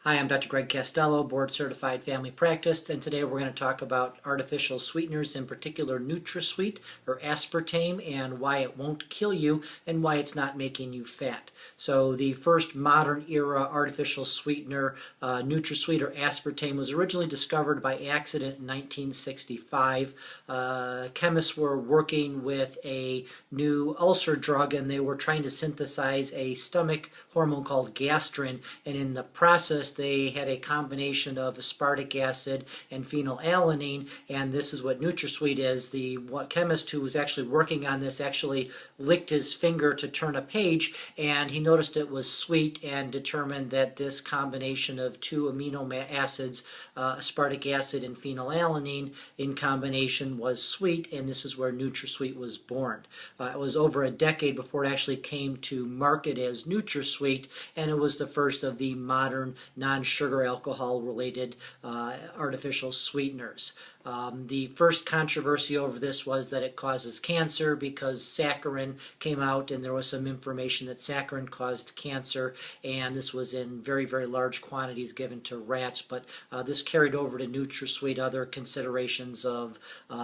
Hi, I'm Dr. Greg Castello, board certified family practice, and today we're going to talk about artificial sweeteners, in particular Nutrasweet or aspartame, and why it won't kill you and why it's not making you fat. So the first modern era artificial sweetener, Nutrasweet or aspartame, was originally discovered by accident in 1965. Chemists were working with a new ulcer drug, and they were trying to synthesize a stomach hormone called gastrin, and in the process they had a combination of aspartic acid and phenylalanine, and this is what Nutrasweet is. The chemist who was actually working on this actually licked his finger to turn a page, and he noticed it was sweet and determined that this combination of two amino acids, aspartic acid and phenylalanine in combination, was sweet, and this is where Nutrasweet was born. It was over a decade before it actually came to market as Nutrasweet, and it was the first of the modern non-sugar alcohol related artificial sweeteners. The first controversy over this was that it causes cancer because saccharin came out, and there was some information that saccharin caused cancer, and this was in very, very large quantities given to rats. But this carried over to Nutrasweet. Other considerations of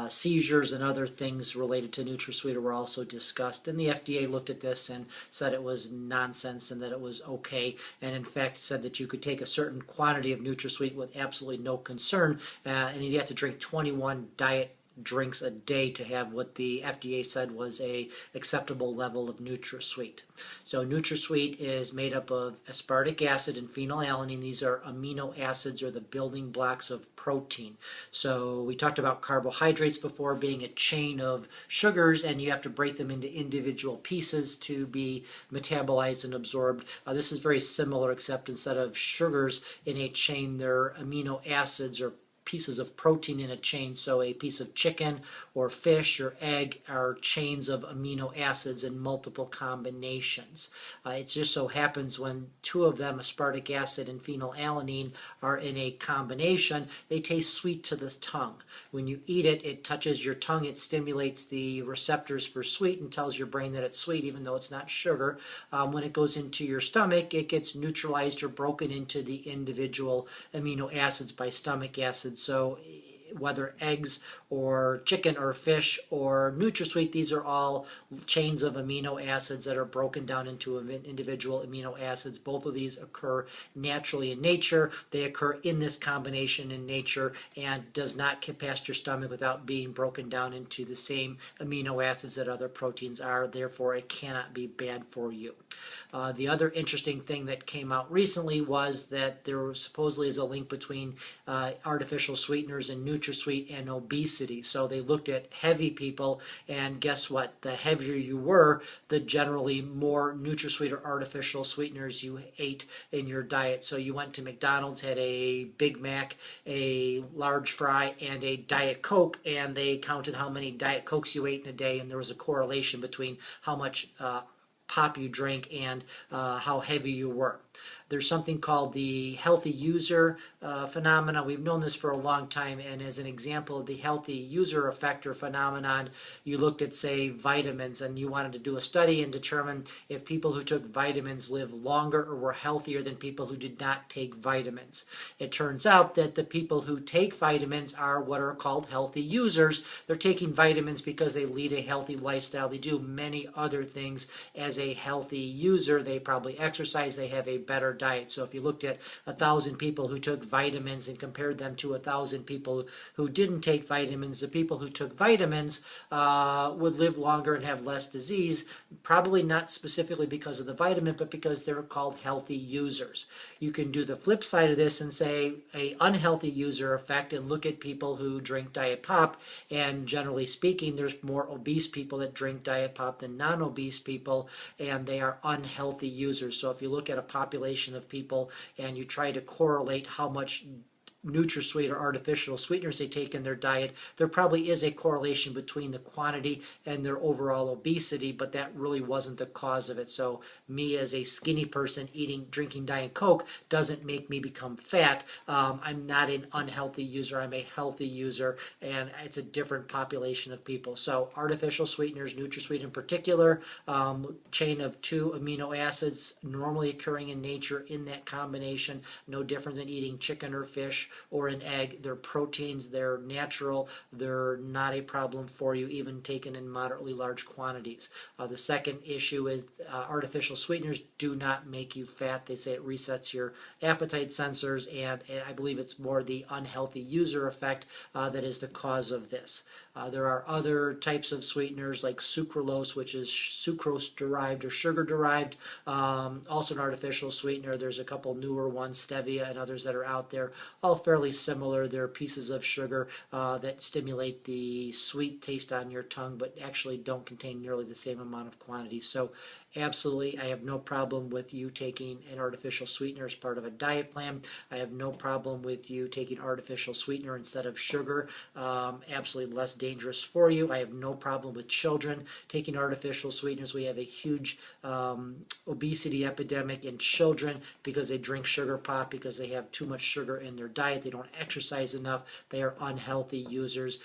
seizures and other things related to Nutrasweet were also discussed, and the FDA looked at this and said it was nonsense and that it was okay, and in fact said that you could take a certain quantity of Nutrasweet with absolutely no concern, and you'd have to drink 21 diet drinks a day to have what the FDA said was a acceptable level of Nutrasweet. So Nutrasweet is made up of aspartic acid and phenylalanine. These are amino acids, or the building blocks of protein. So we talked about carbohydrates before being a chain of sugars, and you have to break them into individual pieces to be metabolized and absorbed. This is very similar, except instead of sugars in a chain, they're amino acids or pieces of protein in a chain. So a piece of chicken or fish or egg are chains of amino acids in multiple combinations. It just so happens when two of them, aspartic acid and phenylalanine, are in a combination, they taste sweet to the tongue. When you eat it, it touches your tongue, it stimulates the receptors for sweet and tells your brain that it's sweet even though it's not sugar. When it goes into your stomach, it gets neutralized or broken into the individual amino acids by stomach acid. So whether eggs or chicken or fish or Nutrasweet, these are all chains of amino acids that are broken down into individual amino acids. Both of these occur naturally in nature. They occur in this combination in nature and does not get past your stomach without being broken down into the same amino acids that other proteins are. Therefore, it cannot be bad for you. The other interesting thing that came out recently was that there supposedly is a link between artificial sweeteners and Nutrasweet and obesity. So they looked at heavy people, and guess what? The heavier you were, the generally more Nutrasweet or artificial sweeteners you ate in your diet. So you went to McDonald's, had a Big Mac, a large fry, and a Diet Coke, and they counted how many Diet Cokes you ate in a day, and there was a correlation between how much pop you drank and how heavy you were. There's something called the healthy user phenomena. We've known this for a long time, and as an example of the healthy user effect or phenomenon, you looked at, say, vitamins, and you wanted to do a study and determine if people who took vitamins lived longer or were healthier than people who did not take vitamins. It turns out that the people who take vitamins are what are called healthy users. They're taking vitamins because they lead a healthy lifestyle. They do many other things as a healthy user. They probably exercise. They have a better diet. So if you looked at 1,000 people who took vitamins and compared them to 1,000 people who didn't take vitamins, the people who took vitamins would live longer and have less disease, probably not specifically because of the vitamin, but because they're called healthy users. You can do the flip side of this and say a unhealthy user effect and look at people who drink Diet Pop, and generally speaking, there's more obese people that drink Diet Pop than non-obese people, and they are unhealthy users. So if you look at a population of people and you try to correlate how much Nutrasweet or artificial sweeteners they take in their diet, there probably is a correlation between the quantity and their overall obesity, but that really wasn't the cause of it. So me as a skinny person drinking Diet Coke doesn't make me become fat. I'm not an unhealthy user. I'm a healthy user, and it's a different population of people. So artificial sweeteners, Nutrasweet in particular, chain of 2 amino acids normally occurring in nature in that combination, no different than eating chicken or fish or an egg. They're proteins, they're natural, they're not a problem for you, even taken in moderately large quantities. The second issue is artificial sweeteners do not make you fat. They say it resets your appetite sensors, and I believe it's more the unhealthy user effect that is the cause of this. There are other types of sweeteners like sucralose, which is sucrose derived or sugar derived, also an artificial sweetener. There's a couple newer ones, stevia and others that are out there, all fairly similar. They're pieces of sugar that stimulate the sweet taste on your tongue, but actually don't contain nearly the same amount of quantity. So absolutely, I have no problem with you taking an artificial sweetener as part of a diet plan. I have no problem with you taking artificial sweetener instead of sugar. Absolutely less dangerous for you. I have no problem with children taking artificial sweeteners. We have a huge obesity epidemic in children because they drink sugar pop, because they have too much sugar in their diet. They don't exercise enough. They are unhealthy users.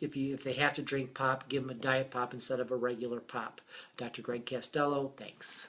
If they have to drink pop, give them a diet pop instead of a regular pop. Dr. Greg Castello, thanks.